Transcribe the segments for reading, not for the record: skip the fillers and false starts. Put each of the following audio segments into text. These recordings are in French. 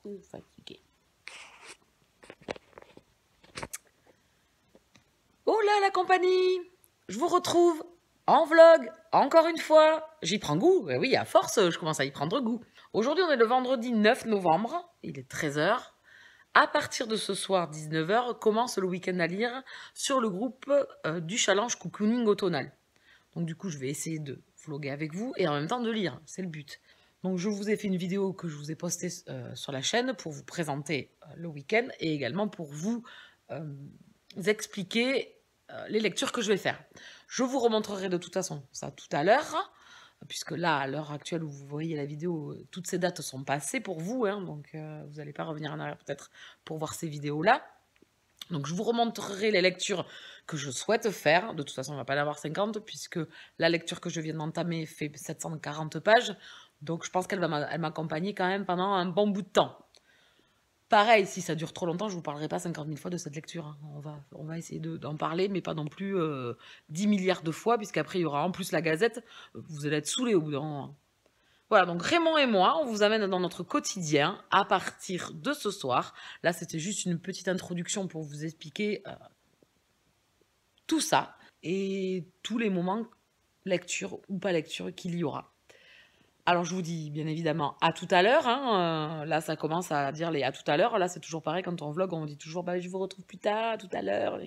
peu fatiguée. Oh là la compagnie! Je vous retrouve en vlog, encore une fois. J'y prends goût, oui, à force, je commence à y prendre goût. Aujourd'hui, on est le vendredi 9 novembre, il est 13 h. À partir de ce soir, 19 h, commence le week-end à lire sur le groupe du challenge cocooning automnal. Donc du coup, je vais essayer de vlogger avec vous et en même temps de lire, c'est le but. Donc je vous ai fait une vidéo que je vous ai postée sur la chaîne pour vous présenter le week-end et également pour vous expliquer les lectures que je vais faire. Je vous remontrerai de toute façon ça tout à l'heure, puisque là, à l'heure actuelle où vous voyez la vidéo, toutes ces dates sont passées pour vous, hein, donc vous n'allez pas revenir en arrière peut-être pour voir ces vidéos-là. Donc je vous remontrerai les lectures que je souhaite faire. De toute façon, on ne va pas en avoir 50, puisque la lecture que je viens d'entamer fait 740 pages. Donc je pense qu'elle va m'accompagner quand même pendant un bon bout de temps. Pareil, si ça dure trop longtemps, je ne vous parlerai pas 50 000 fois de cette lecture. Hein. On va essayer d'en parler, mais pas non plus 10 milliards de fois, puisqu'après il y aura en plus la Gazette. Vous allez être saoulés au bout d'un moment. Voilà, donc Raymond et moi, on vous amène dans notre quotidien à partir de ce soir. Là, c'était juste une petite introduction pour vous expliquer tout ça et tous les moments, lecture ou pas lecture, qu'il y aura. Alors, je vous dis bien évidemment à tout à l'heure. Hein. Là, ça commence à dire les à tout à l'heure. Là, c'est toujours pareil quand on vlog, on dit toujours bah, je vous retrouve plus tard, à tout à l'heure.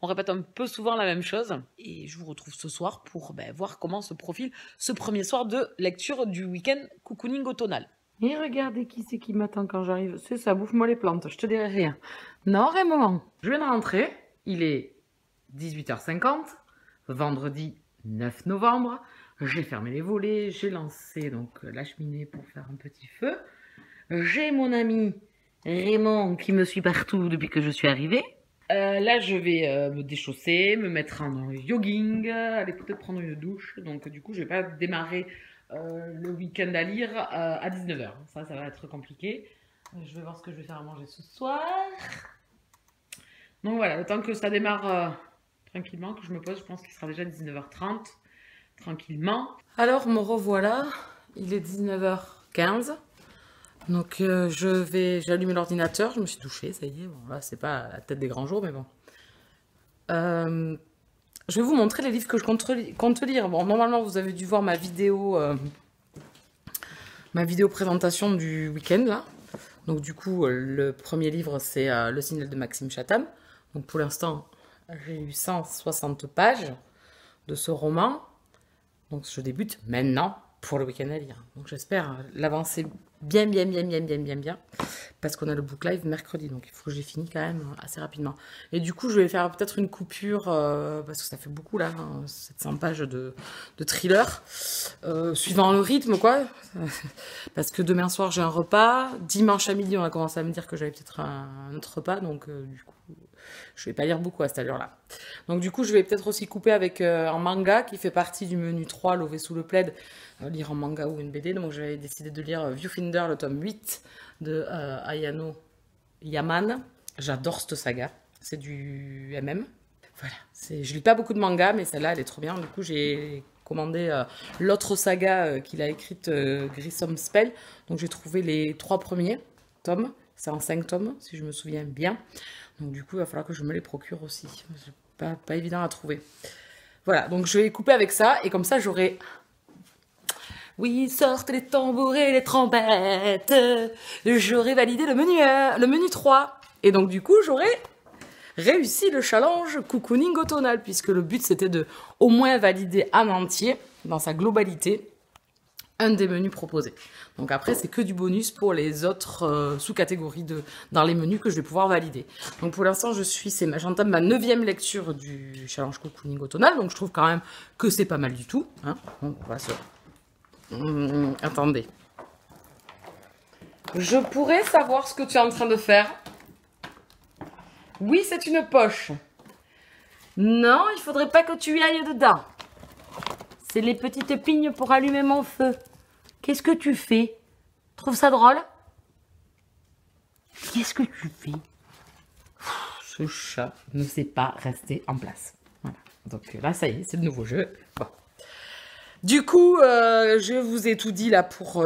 On répète un peu souvent la même chose. Et je vous retrouve ce soir pour voir comment se profile ce premier soir de lecture du week-end cocooning automnal. Et regardez qui c'est qui m'attend quand j'arrive. C'est ça, bouffe-moi les plantes, je te dirai rien. Non, Raymond, je viens de rentrer. Il est 18h50, vendredi 9 novembre. J'ai fermé les volets, j'ai lancé donc la cheminée pour faire un petit feu. J'ai mon ami Raymond qui me suit partout depuis que je suis arrivée. Là, je vais me déchausser, me mettre en jogging, aller peut-être prendre une douche. Donc du coup, je vais pas démarrer le week-end à lire à 19 h. Ça va être compliqué. Je vais voir ce que je vais faire à manger ce soir. Donc voilà, le temps que ça démarre tranquillement, que je me pose, je pense qu'il sera déjà 19h30. Tranquillement. Alors me revoilà, il est 19h15. Donc j'ai allumé l'ordinateur, je me suis douchée, ça y est. Bon, là, c'est pas la tête des grands jours, mais bon. Je vais vous montrer les livres que je compte lire. Bon, normalement, vous avez dû voir ma vidéo présentation du week-end, là. Donc, du coup, le premier livre, c'est Le Signal de Maxime Chatham. Donc, pour l'instant, j'ai eu 160 pages de ce roman. Donc, je débute maintenant pour le week-end à lire. Donc, j'espère l'avancer bien. Parce qu'on a le book live mercredi. Donc, il faut que j'ai fini quand même assez rapidement. Et du coup, je vais faire peut-être une coupure, parce que ça fait beaucoup là, 700 pages de thriller. Suivant le rythme, quoi. Parce que demain soir, j'ai un repas. Dimanche à midi, on a commencé à me dire que j'avais peut-être un autre repas. Donc, du coup, je vais pas lire beaucoup à cette allure-là. Donc du coup, je vais peut-être aussi couper avec un manga qui fait partie du menu 3, Lové sous le plaid, lire un manga ou une BD. Donc j'avais décidé de lire Viewfinder, le tome 8 de Ayano Yaman. J'adore cette saga, c'est du MM. Voilà, je lis pas beaucoup de mangas, mais celle-là, elle est trop bien. Du coup, j'ai commandé l'autre saga qu'il a écrite, Grissom Spell. Donc j'ai trouvé les 3 premiers tomes. C'est en 5 tomes, si je me souviens bien. Donc du coup, il va falloir que je me les procure aussi. C'est pas évident à trouver. Voilà, donc je vais couper avec ça. Et comme ça, j'aurai... Oui, sortez les tambours et les trompettes. J'aurai validé le menu 3. Et donc du coup, j'aurai réussi le challenge cocooning automnal. Puisque le but, c'était de au moins valider en entier, dans sa globalité, un des menus proposés. Donc après, c'est que du bonus pour les autres sous-catégories dans les menus que je vais pouvoir valider. Donc pour l'instant, j'entame ma 9e lecture du challenge cocooning automnal, donc je trouve quand même que c'est pas mal du tout. Hein. Donc on va se... attendez. Je pourrais savoir ce que tu es en train de faire. Oui, c'est une poche. Non, il faudrait pas que tu y ailles dedans. C'est les petites pignes pour allumer mon feu. Qu'est-ce que tu fais? Trouve ça drôle? Qu'est-ce que tu fais? Ce chat ne sait pas rester en place. Voilà. Donc là, ça y est, c'est le nouveau jeu. Bon. Du coup, je vous ai tout dit là pour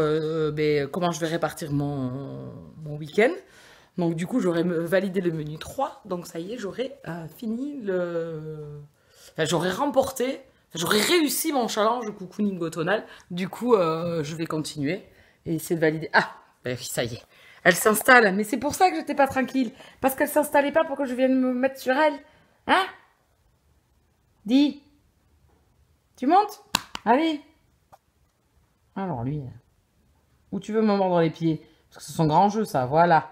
comment je vais répartir mon week-end. Donc du coup, j'aurais validé le menu 3. Donc ça y est, j'aurais fini le... Enfin, j'aurais remporté, j'aurais réussi mon challenge cocooning automnal. Du coup, je vais continuer et essayer de valider. Ah, ben oui, ça y est. Elle s'installe. Mais c'est pour ça que j'étais pas tranquille. Parce qu'elle s'installait pas pour que je vienne me mettre sur elle. Hein? Dis. Tu montes? Allez. Alors lui, où tu veux me mordre les pieds? Parce que c'est son grand jeu, ça, voilà.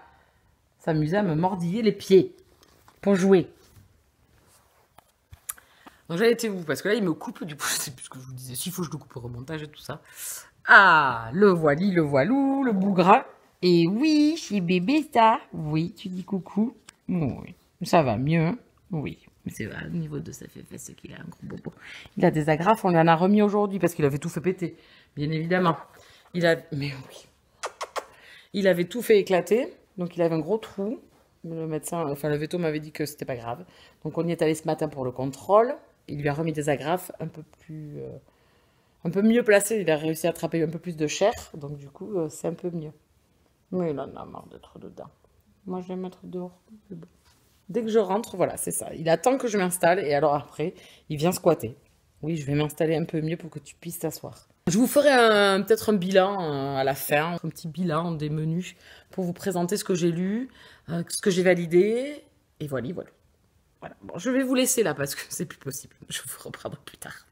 S'amuser à me mordiller les pieds. Pour jouer. Donc j'en étais où? Parce que là, il me coupe, du coup, je sais plus ce que je vous disais. S'il faut que je le coupe au remontage et tout ça. Ah, le voili, le voilou, le bougras. Et oui, je suis bébé, ça. Oui, tu dis coucou. Oui, ça va mieux. Oui. C'est vrai, au niveau de sa fesse qu'il a un gros bobo. Il a des agrafes, on lui en a remis aujourd'hui parce qu'il avait tout fait péter, bien évidemment. Mais oui. Il avait tout fait éclater, donc il avait un gros trou. Le médecin, enfin le véto m'avait dit que c'était pas grave. Donc on y est allé ce matin pour le contrôle. Il lui a remis des agrafes un peu mieux placées. Il a réussi à attraper un peu plus de chair, donc du coup c'est un peu mieux. Mais il en a marre d'être dedans. Moi je vais mettre dehors. C'est bon. Dès que je rentre, voilà, c'est ça. Il attend que je m'installe et alors après, il vient squatter. Oui, je vais m'installer un peu mieux pour que tu puisses t'asseoir. Je vous ferai peut-être un bilan à la fin, un petit bilan des menus pour vous présenter ce que j'ai lu, ce que j'ai validé. Et voilà, voilà. Voilà. Bon, je vais vous laisser là parce que c'est plus possible. Je vous reprendrai plus tard.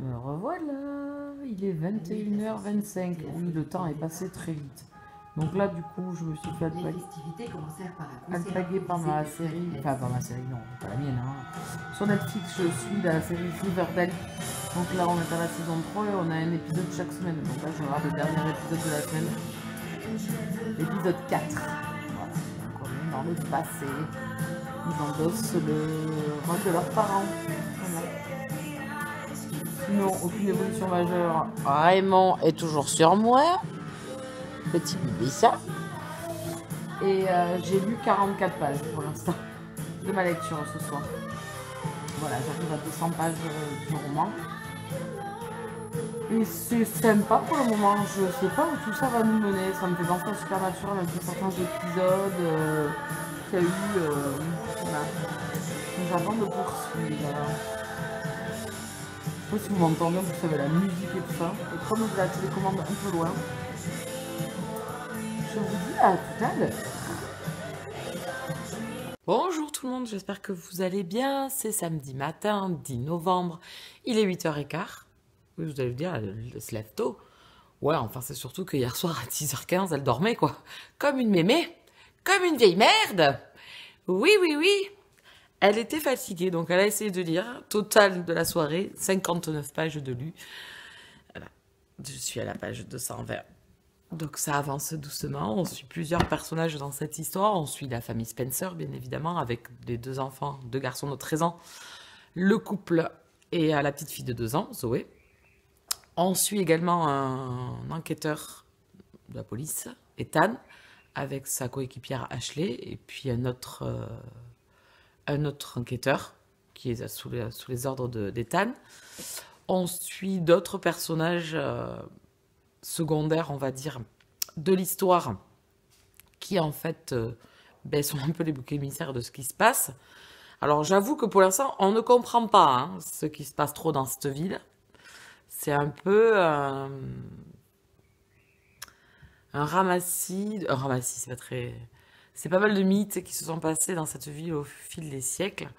Me revoilà. Il est 21h25. Oui, le temps est passé très vite. Donc là, du coup, je me suis fait alpaguer par ma série, enfin par ma série, non, pas la mienne. Hein. Sur Netflix, je suis la série Riverdale. Donc là, on est à la saison 3 et on a un épisode chaque semaine. Donc là, je regarde le dernier épisode de la semaine, l'épisode 4. Voilà. Donc on est dans le passé. Ils endossent le rôle de leurs parents. Voilà. Sinon, aucune évolution majeure. Raymond est toujours sur moi. Petit bébé ça. Et j'ai lu 44 pages pour l'instant de ma lecture ce soir. Voilà, j'arrive à 200 pages du roman. Et c'est sympa pour le moment. Je sais pas où tout ça va nous mener. Ça me fait penser à Supernatural avec certains épisodes qu'il y a eu. Voilà. Donc j'attends de poursuivre. Je sais pas si vous m'entendez, vous savez la musique et tout ça. Et comme la télécommande un peu loin, je vous dis à tout à l'heure. Bonjour tout le monde, j'espère que vous allez bien. C'est samedi matin, 10 novembre. Il est 8h15. Oui, vous allez me dire, elle se lève tôt. Ouais, enfin c'est surtout que hier soir à 10h15, elle dormait quoi. Comme une mémé. Comme une vieille merde. Oui, oui, oui. Elle était fatiguée, donc elle a essayé de lire. Total de la soirée, 59 pages de lu. Voilà. Je suis à la page 220. Donc ça avance doucement, on suit plusieurs personnages dans cette histoire, on suit la famille Spencer bien évidemment avec les deux enfants, deux garçons de 13 ans, le couple et la petite fille de 2 ans, Zoé. On suit également un enquêteur de la police, Ethan, avec sa coéquipière Ashley, et puis un autre enquêteur qui est sous les ordres d'Ethan. On suit d'autres personnages secondaires, on va dire, de l'histoire, qui en fait sont un peu les boucs émissaires de ce qui se passe. Alors j'avoue que pour l'instant, on ne comprend pas ce qui se passe trop dans cette ville. C'est un peu un ramassis, c'est pas très... C'est pas mal de mythes qui se sont passés dans cette ville au fil des siècles.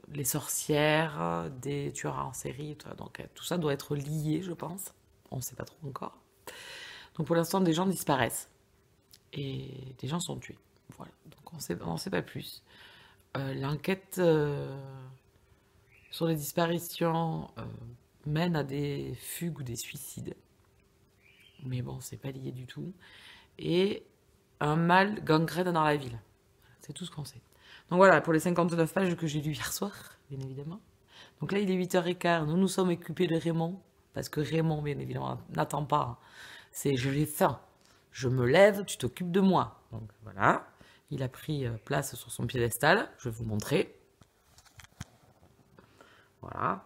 Les sorcières, des tueurs en série, donc tout ça doit être lié, je pense. On ne sait pas trop encore. Donc pour l'instant, des gens disparaissent. Et des gens sont tués. Voilà. Donc on sait pas plus. L'enquête sur les disparitions mène à des fugues ou des suicides. Mais bon, c'est pas lié du tout. Et un mal gangrène dans la ville. C'est tout ce qu'on sait. Donc voilà, pour les 59 pages que j'ai lues hier soir, bien évidemment. Donc là, il est 8h15. Nous nous sommes occupés de Raymond. Parce que Raymond, bien évidemment, n'attend pas. C'est je j'ai faim. Je me lève, tu t'occupes de moi. Donc voilà. Il a pris place sur son piédestal. Je vais vous montrer. Voilà.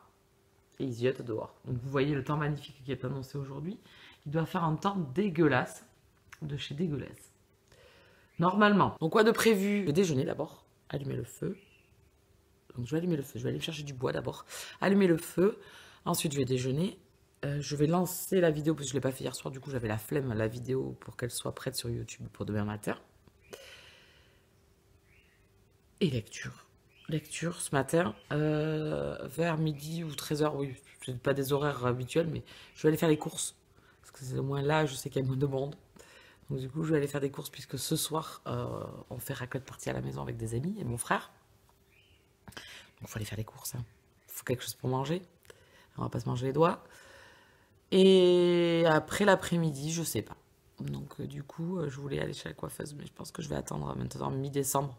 et ils ziotent dehors. Donc vous voyez le temps magnifique qui est annoncé aujourd'hui. Il doit faire un temps dégueulasse, de chez dégueulasse. Normalement. Donc quoi de prévu? Je vais déjeuner d'abord, allumer le feu. Donc je vais allumer le feu, je vais aller chercher du bois d'abord. Allumer le feu, ensuite je vais déjeuner. Je vais lancer la vidéo parce que je ne l'ai pas fait hier soir, du coup j'avais la flemme la vidéo pour qu'elle soit prête sur YouTube pour demain matin. Et lecture. Lecture ce matin, vers midi ou 13h, oui, ce n'est pas des horaires habituels, mais je vais aller faire les courses. Parce que c'est au moins là, je sais qu'il y a moins de monde. Donc du coup, je vais aller faire des courses puisque ce soir, on fait raclette partie à la maison avec des amis et mon frère. Donc il faut aller faire des courses. Il faut quelque chose pour manger. On va pas se manger les doigts. Et après l'après-midi, je sais pas. Donc du coup, je voulais aller chez la coiffeuse, mais je pense que je vais attendre maintenant mi-décembre.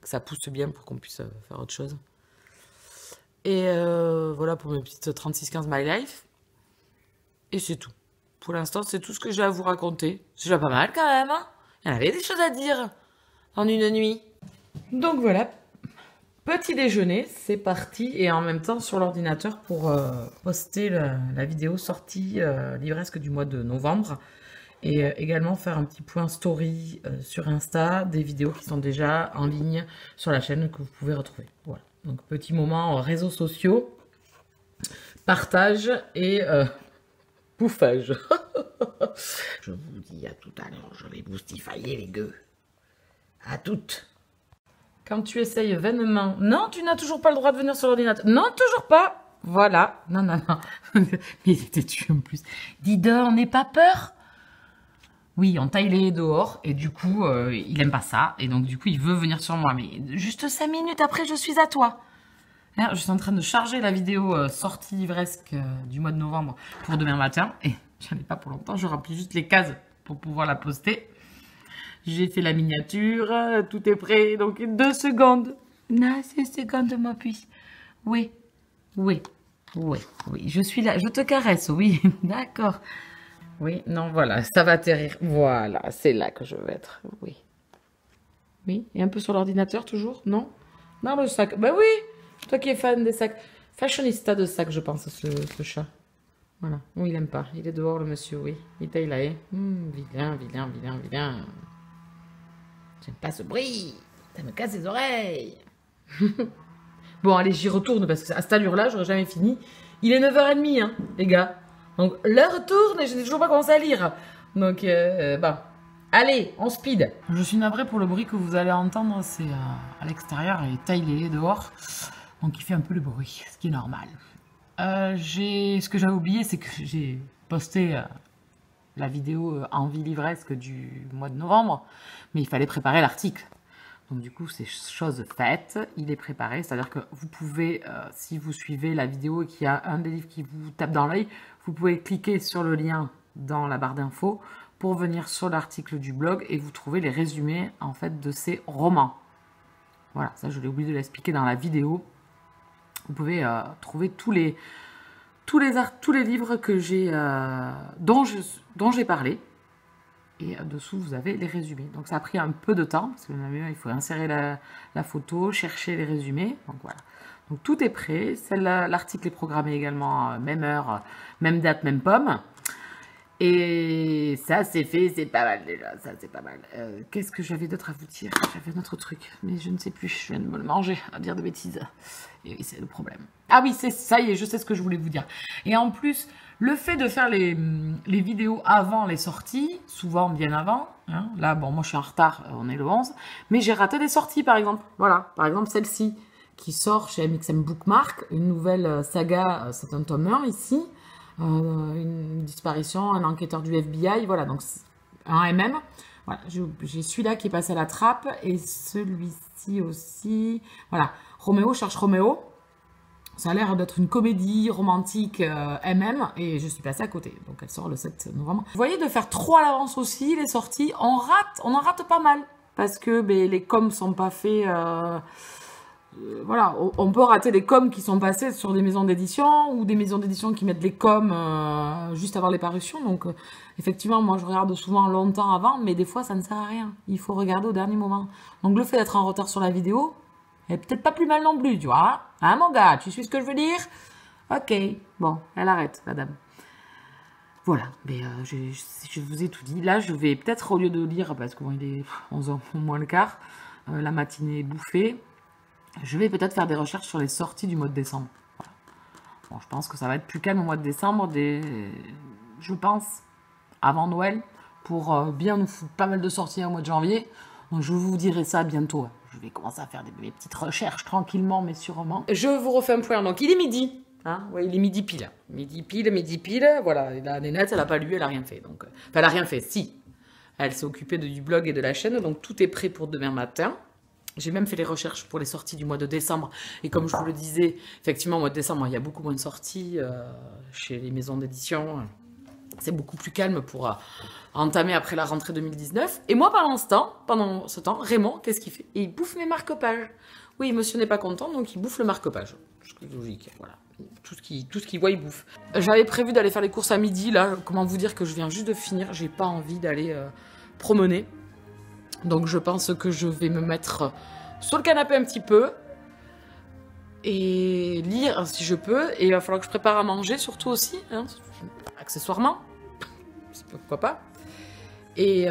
Que ça pousse bien pour qu'on puisse faire autre chose. Et voilà pour mes petites 36-15 My Life. Et c'est tout. Pour l'instant, c'est tout ce que j'ai à vous raconter. C'est déjà pas mal quand même, hein. Il y en avait des choses à dire en une nuit. Donc voilà, petit déjeuner, c'est parti. Et en même temps sur l'ordinateur pour poster la vidéo sortie livresque du mois de novembre. Et également faire un petit point story sur Insta, des vidéos qui sont déjà en ligne sur la chaîne que vous pouvez retrouver. Voilà, donc petit moment réseaux sociaux, partage et bouffage. Je vous dis à tout à l'heure, je vais vous stifailler les gueux. À toutes. Quand tu essayes vainement... Non, tu n'as toujours pas le droit de venir sur l'ordinateur. Non, toujours pas. Voilà. Non, non, non. Mais il était tué en plus. Didor, n'aie pas peur. Oui, on taille les dehors et du coup, il aime pas ça. Et donc, du coup, il veut venir sur moi. Mais juste 5 minutes après, je suis à toi. Là, je suis en train de charger la vidéo sortie livresque du mois de novembre pour demain matin. Et j'en ai pas pour longtemps. Je remplis juste les cases pour pouvoir la poster. J'ai fait la miniature. Tout est prêt. Donc, 2 secondes. Non, 2 secondes, mon puce. Oui, oui, oui, oui. Je suis là. Je te caresse. Oui, d'accord. Oui, non, voilà, ça va atterrir. Voilà, c'est là que je veux être. Oui. Oui, et un peu sur l'ordinateur toujours, non? Dans le sac. Ben oui, toi qui es fan des sacs. Fashionista de sacs, je pense, ce chat. Voilà. Oui, il aime pas. Il est dehors, le monsieur, oui. Il taille là. Vilain, vilain, vilain, vilain. J'aime pas ce bruit. Ça me casse les oreilles. Bon, allez, j'y retourne parce que à cette allure-là, j'aurais jamais fini. Il est 9h30, hein, les gars. Donc, l'heure tourne et je n'ai toujours pas commencé à lire. Donc, bon. Allez, on speed. Je suis navrée pour le bruit que vous allez entendre. C'est à l'extérieur et taillé dehors. Donc, il fait un peu le bruit, ce qui est normal. Ce que j'avais oublié, c'est que j'ai posté la vidéo Envie livresque du mois de novembre. Mais il fallait préparer l'article. Donc, du coup, c'est chose faite. Il est préparé. C'est-à-dire que vous pouvez, si vous suivez la vidéo et qu'il y a un des livres qui vous tape dans l'œil, vous pouvez cliquer sur le lien dans la barre d'infos pour venir sur l'article du blog et vous trouvez les résumés en fait de ces romans. Voilà, ça je l'ai oublié de l'expliquer dans la vidéo. Vous pouvez trouver tous les livres que dont j'ai parlé. Et dessous, vous avez les résumés. Donc ça a pris un peu de temps, parce que il faut insérer la photo, chercher les résumés. Donc voilà. Donc tout est prêt. L'article est programmé également, même heure, même date, même pomme. Et ça, c'est fait, c'est pas mal déjà. Ça, c'est pas mal. Qu'est-ce que j'avais d'autre à vous dire? J'avais un autre truc, mais je ne sais plus. Je viens de me le manger, à dire de bêtises. Et oui, c'est le problème. Ah oui, ça y est, je sais ce que je voulais vous dire. Et en plus, le fait de faire les vidéos avant les sorties, souvent bien avant, hein, là, bon, moi je suis en retard, on est le 11, mais j'ai raté des sorties par exemple. Voilà, par exemple celle-ci, qui sort chez MXM Bookmark, une nouvelle saga, c'est un tome 1 ici, une disparition, un enquêteur du FBI, voilà, donc un MM. Voilà, j'ai celui-là qui est passé à la trappe, et celui-ci aussi, voilà, Roméo cherche Roméo. Ça a l'air d'être une comédie romantique MM et je suis passée à côté. Donc elle sort le 7 novembre. Vous voyez, de faire trop à l'avance aussi les sorties, on en rate pas mal. Parce que les coms sont pas faits... voilà, on peut rater des coms qui sont passés sur des maisons d'édition ou des maisons d'édition qui mettent les coms juste avant les parutions. Donc effectivement, moi je regarde souvent longtemps avant, mais des fois ça ne sert à rien. Il faut regarder au dernier moment. Donc le fait d'être en retard sur la vidéo... Et peut-être pas plus mal non plus, tu vois. Hein, mon gars, tu suis ce que je veux dire? Ok, bon, elle arrête, la dame. Voilà, mais je vous ai tout dit. Là, je vais peut-être, au lieu de lire, parce que bon, il est 11h moins le quart, la matinée est bouffée, je vais peut-être faire des recherches sur les sorties du mois de décembre. Voilà. Bon, je pense que ça va être plus calme au mois de décembre, je pense, avant Noël, pour bien nous foutre pas mal de sorties au mois de janvier. Donc, je vous dirai ça bientôt. Je vais commencer à faire mes petites recherches tranquillement, mais sûrement. Je vous refais un point. Donc, il est midi. Hein, ouais, il est midi pile. Midi pile. Voilà, la nénette, elle n'a pas lu, elle n'a rien fait. Donc, enfin, elle n'a rien fait, si. Elle s'est occupée du blog et de la chaîne. Donc, tout est prêt pour demain matin. J'ai même fait les recherches pour les sorties du mois de décembre. Et comme je vous le disais, effectivement, au mois de décembre, il y a beaucoup moins de sorties chez les maisons d'édition. C'est beaucoup plus calme pour entamer après la rentrée 2019. Et moi, pendant ce temps, Raymond, qu'est-ce qu'il fait? Il bouffe mes marque-pages. Oui, monsieur n'est pas content, donc il bouffe le marque-page. C'est logique, voilà. Tout ce qu'il voit, il bouffe. J'avais prévu d'aller faire les courses à midi. Là, comment vous dire que je viens juste de finir. J'ai pas envie d'aller promener. Donc, je pense que je vais me mettre sur le canapé un petit peu. Et lire si je peux. Et il va falloir que je prépare à manger, surtout aussi. Hein, accessoirement. Pourquoi pas. Et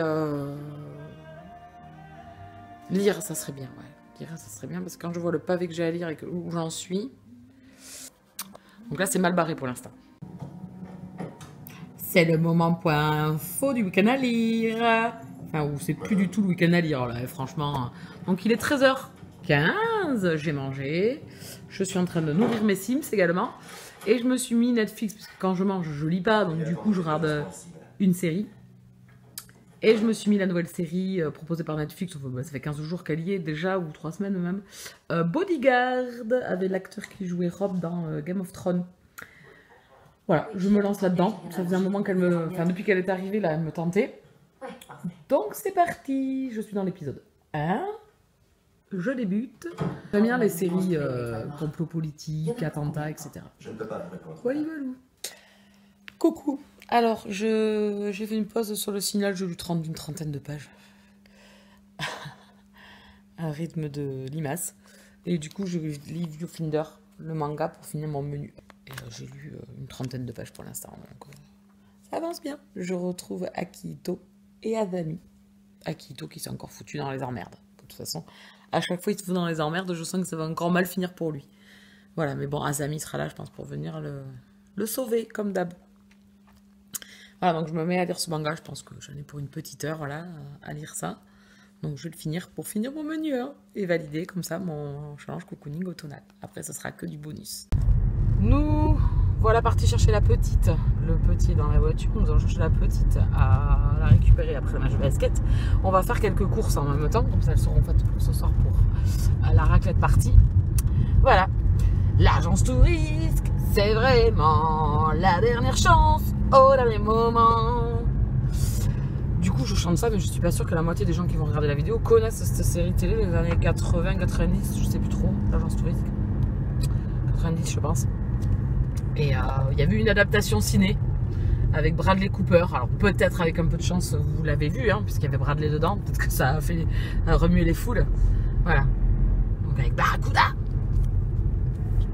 lire, ça serait bien, ouais. Lire, ça serait bien, parce que quand je vois le pavé que j'ai à lire et où j'en suis... Donc là, c'est mal barré pour l'instant. C'est le moment point info du week-end à lire. Enfin, ou c'est plus du tout le week-end à lire, là, franchement. Donc, il est 13h15, j'ai mangé. Je suis en train de nourrir mes Sims également. Et je me suis mis Netflix, parce que quand je mange, je lis pas. Donc, du coup, je regarde une série. Et je me suis mis la nouvelle série proposée par Netflix. Ça fait 15 jours qu'elle y est déjà, ou 3 semaines même. Bodyguard, avec l'acteur qui jouait Rob dans Game of Thrones. Voilà, je me lance là-dedans. Ça faisait un moment qu'elle me... Enfin, depuis qu'elle est arrivée, là, elle me tentait. Donc, c'est parti. Je suis dans l'épisode 1. Je débute. J'aime bien les séries complot politique, attentats, etc. Je ne peux pas répondre. Voilà. Coucou. Alors, j'ai fait une pause sur le signal, j'ai lu d'une trentaine de pages. Un rythme de limace. Et du coup, je lis Viewfinder, le manga, pour finir mon menu. Et j'ai lu une trentaine de pages pour l'instant. Donc, ça avance bien. Je retrouve Akihito et Azami. Akihito qui s'est encore foutu dans les emmerdes. De toute façon, à chaque fois il se fout dans les emmerdes, je sens que ça va encore mal finir pour lui. Voilà, mais bon, Azami sera là, je pense, pour venir le sauver, comme d'hab. Voilà, donc je me mets à lire ce manga, je pense que j'en ai pour une petite heure, voilà, à lire ça. Donc je vais le finir pour finir mon menu, hein, et valider comme ça mon challenge cocooning automnal. Après, ce sera que du bonus. Nous voilà partis chercher la petite. Le petit est dans la voiture, nous allons chercher la petite à la récupérer après le match de basket. On va faire quelques courses en même temps, comme ça elles seront faites pour ce soir pour la raclette partie. Voilà, l'agence touriste, c'est vraiment la dernière chance au dernier moment. Du coup, je chante ça, mais je suis pas sûre que la moitié des gens qui vont regarder la vidéo connaissent cette série télé des années 80, 90, je sais plus trop, l'agence touriste. 90, je pense. Et il y avait une adaptation ciné avec Bradley Cooper. Alors peut-être avec un peu de chance, vous l'avez vu, hein, puisqu'il y avait Bradley dedans. Peut-être que ça a fait remuer les foules. Voilà. Donc avec Barracuda.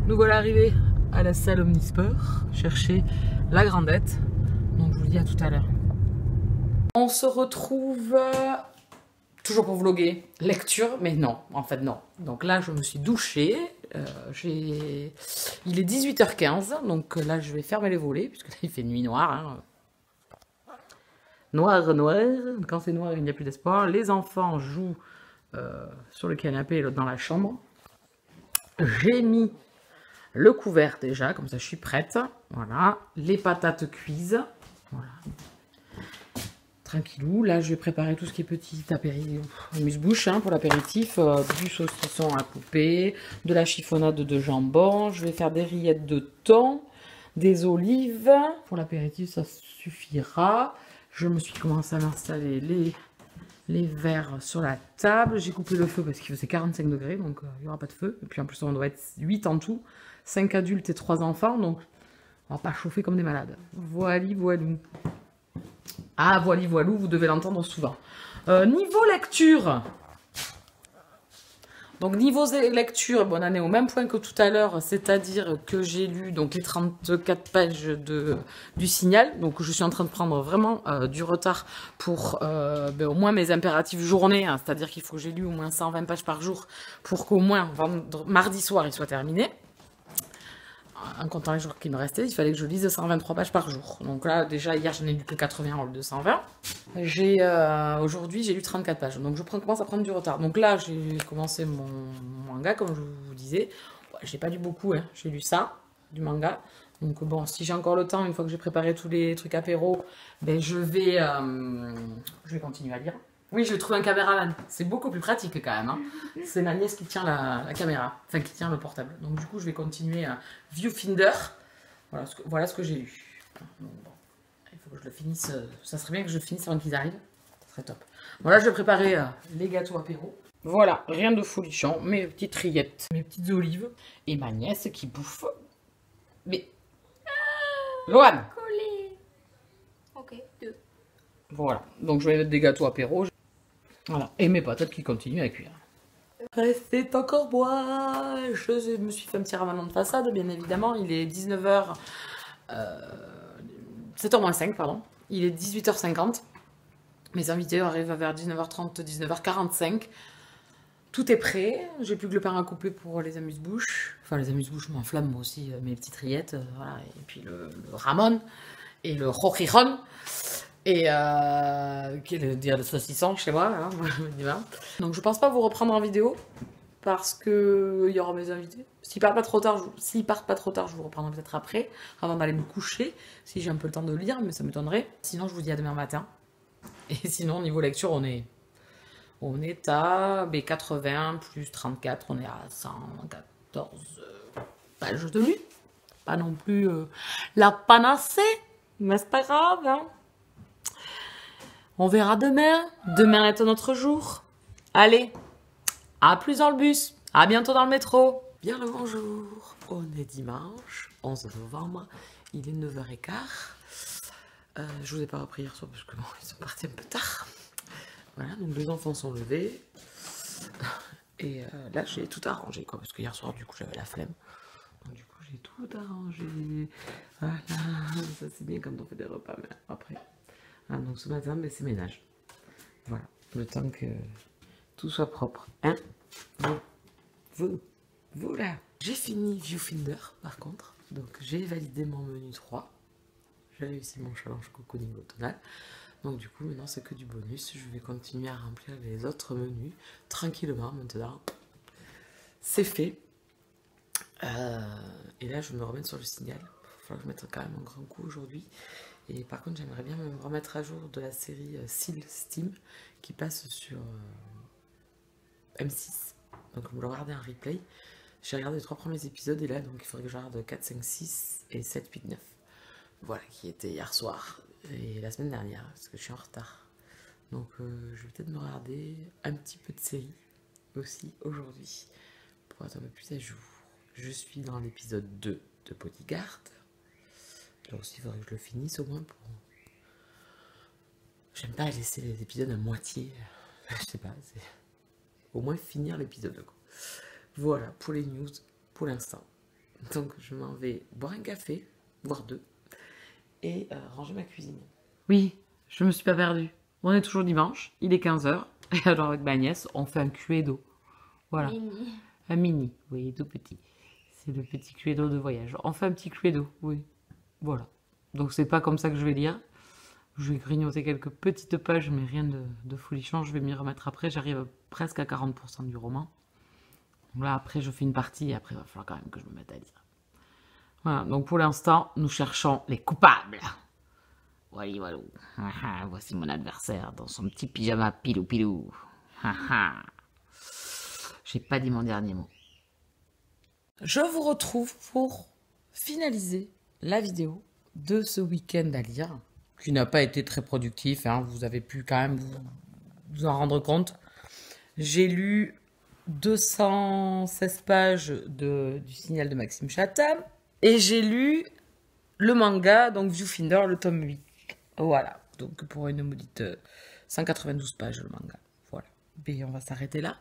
Nous voilà arrivés à la salle Omnisport, chercher la grandette. Donc je vous dis à tout à l'heure. On se retrouve toujours pour vlogger. Lecture, mais non, en fait non. Donc là je me suis douchée. Il est 18h15, donc là je vais fermer les volets, puisque là il fait nuit noire. Hein. Noir. Quand c'est noir, il n'y a plus d'espoir. Les enfants jouent sur le canapé dans la chambre. J'ai mis le couvert déjà, comme ça je suis prête. Voilà, les patates cuises. Voilà. Tranquillou, là je vais préparer tout ce qui est petit apéritif, amuse-bouche hein, pour l'apéritif, du saucisson à couper, de la chiffonnade de jambon, je vais faire des rillettes de thon, des olives, pour l'apéritif ça suffira. Je me suis commencé à m'installer les verres sur la table, j'ai coupé le feu parce qu'il faisait 45 degrés, donc il n'y aura pas de feu, et puis en plus on doit être 8 en tout, 5 adultes et 3 enfants, donc on va pas chauffer comme des malades. Voilou. Ah, voilou, vous devez l'entendre souvent. Niveau lecture, Donc niveau lecture, bon, on en est au même point que tout à l'heure, c'est-à-dire que j'ai lu donc les 34 pages du Signal. Donc je suis en train de prendre vraiment du retard pour au moins mes impératifs journée, hein, c'est-à-dire qu'il faut que j'ai lu au moins 120 pages par jour pour qu'au moins mardi soir il soit terminé. En comptant les jours qui me restaient, il fallait que je lise 123 pages par jour. Donc là, déjà, hier, j'en ai lu que 80 au lieu de 120. Aujourd'hui, j'ai lu 34 pages. Donc je commence à prendre du retard. Donc là, j'ai commencé mon manga, comme je vous disais. Ouais, j'ai pas lu beaucoup, hein. J'ai lu ça, du manga. Donc bon, si j'ai encore le temps, une fois que j'ai préparé tous les trucs apéro, ben, je vais continuer à lire. Oui, je trouve un caméraman. C'est beaucoup plus pratique quand même. Hein. C'est ma nièce qui tient la caméra, enfin qui tient le portable. Donc du coup, je vais continuer à Viewfinder. Voilà ce que j'ai lu. Donc, bon, il faut que je le finisse. Ça serait bien que je le finisse avant qu'ils arrivent. Ça serait top. Voilà, je vais préparer les gâteaux apéro. Voilà, rien de folichon. Mes petites rillettes, mes petites olives. Et ma nièce qui bouffe. Mais... Loane! Collé. Ok, 2. Voilà, donc je vais mettre des gâteaux apéro. Voilà, et mes patates qui continuent à cuire. C'est encore moi. Je me suis fait un petit ramadan de façade, bien évidemment. Il est 19h... 7h moins 5, pardon. Il est 18h50. Mes invités arrivent vers 19h30, 19h45. Tout est prêt. J'ai plus que le pain à couper pour les amuse-bouches. Enfin, les amuse-bouches m'enflamment moi aussi, mes petites rillettes. Voilà. Et puis le ramon et le rojiron. Et qui est le saucisson chez moi, hein, donc je pense pas vous reprendre en vidéo parce que il y aura mes invités. S'ils partent pas trop tard, je vous reprendrai peut-être après, avant d'aller me coucher, si j'ai un peu le temps de lire, mais ça m'étonnerait. Sinon, je vous dis à demain matin. Et sinon, niveau lecture, on est à 80 plus 34, on est à 114 pages de lu. Pas non plus la panacée, mais c'est pas grave, hein. On verra demain. Demain est un autre jour. Allez, à plus dans le bus. À bientôt dans le métro. Bien le bonjour. On est dimanche 11 novembre. Il est 9h15. Je vous ai pas repris hier soir parce que bon, ils sont partis un peu tard. Voilà, donc les enfants sont levés. Et là, j'ai tout arrangé, quoi. Parce que hier soir, du coup, j'avais la flemme. Donc du coup, j'ai tout arrangé. Voilà, ça c'est bien quand on fait des repas, mais après... Ah, donc ce matin, c'est ménage. Voilà, le temps que tout soit propre. Hein? Voilà. J'ai fini Viewfinder, par contre. Donc j'ai validé mon menu 3. J'ai réussi mon challenge cocooning automnal. Donc du coup, maintenant, c'est que du bonus. Je vais continuer à remplir les autres menus tranquillement maintenant. C'est fait. Et là, je vais me remettre sur le Signal. Il va falloir que je mette quand même un grand coup aujourd'hui. Et par contre, j'aimerais bien me remettre à jour de la série Seal Steam qui passe sur M6. Donc, je me le regardais en replay. J'ai regardé les 3 premiers épisodes et là, donc il faudrait que je regarde 4, 5, 6 et 7, 8, 9. Voilà, qui était hier soir et la semaine dernière, parce que je suis en retard. Donc, je vais peut-être me regarder un petit peu de série aussi aujourd'hui pour être un peu plus à jour. Je suis dans l'épisode 2 de Bodyguard. Là aussi, il faudrait que je le finisse au moins pour... J'aime pas laisser les épisodes à moitié. Je sais pas, c'est... Au moins finir l'épisode, quoi. Voilà, pour les news, pour l'instant. Donc, je m'en vais boire un café, voire 2, et ranger ma cuisine. Oui, je me suis pas perdue. On est toujours dimanche, il est 15h, et alors avec ma nièce, on fait un Cluedo. Voilà. Mini. Un mini, oui, tout petit. C'est le petit Cluedo de voyage. On fait un petit Cluedo, oui. Voilà. Donc c'est pas comme ça que je vais lire. Je vais grignoter quelques petites pages, mais rien de folichon. Je vais m'y remettre après. J'arrive presque à 40% du roman. Donc là, après, je fais une partie et après, il va falloir quand même que je me mette à lire. Voilà. Donc pour l'instant, nous cherchons les coupables. Voilà, voilà. Voici mon adversaire dans son petit pyjama pilou pilou. J'ai pas dit mon dernier mot. Je vous retrouve pour finaliser la vidéo de ce week-end à lire, qui n'a pas été très productif, hein, vous avez pu quand même vous en rendre compte. J'ai lu 216 pages du Signal de Maxime Chatham, et j'ai lu le manga, donc Viewfinder, le tome 8. Voilà, donc pour une maudite 192 pages le manga. Voilà, et on va s'arrêter là.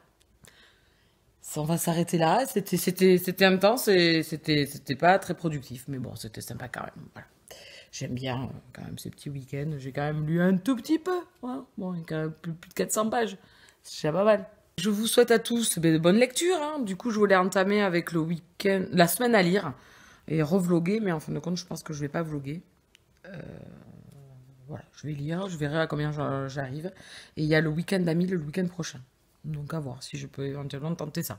On va s'arrêter là. C'était intense et c'était pas très productif. Mais bon, c'était sympa quand même. Voilà. J'aime bien quand même ces petits week-ends. J'ai quand même lu un tout petit peu. Hein. Bon, il y a quand même plus de 400 pages. C'est déjà pas mal. Je vous souhaite à tous de bonnes lectures. Hein. Du coup, je voulais entamer avec le week-end, la semaine à lire et revloguer. Mais en fin de compte, je pense que je vais pas vloguer. Voilà, je vais lire. Je verrai à combien j'arrive. Et il y a le week-end d'amis le week-end prochain. Donc à voir si je peux éventuellement tenter ça.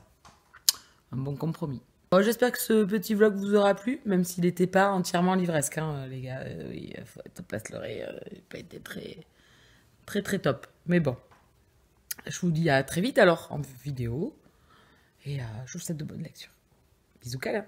Un bon compromis. Bon, j'espère que ce petit vlog vous aura plu, même s'il n'était pas entièrement livresque, hein, les gars. Oui, il faut être place l'oreille, il n'a pas été très top. Mais bon, je vous dis à très vite alors en vidéo. Et je vous souhaite de bonnes lectures. Bisous câlins.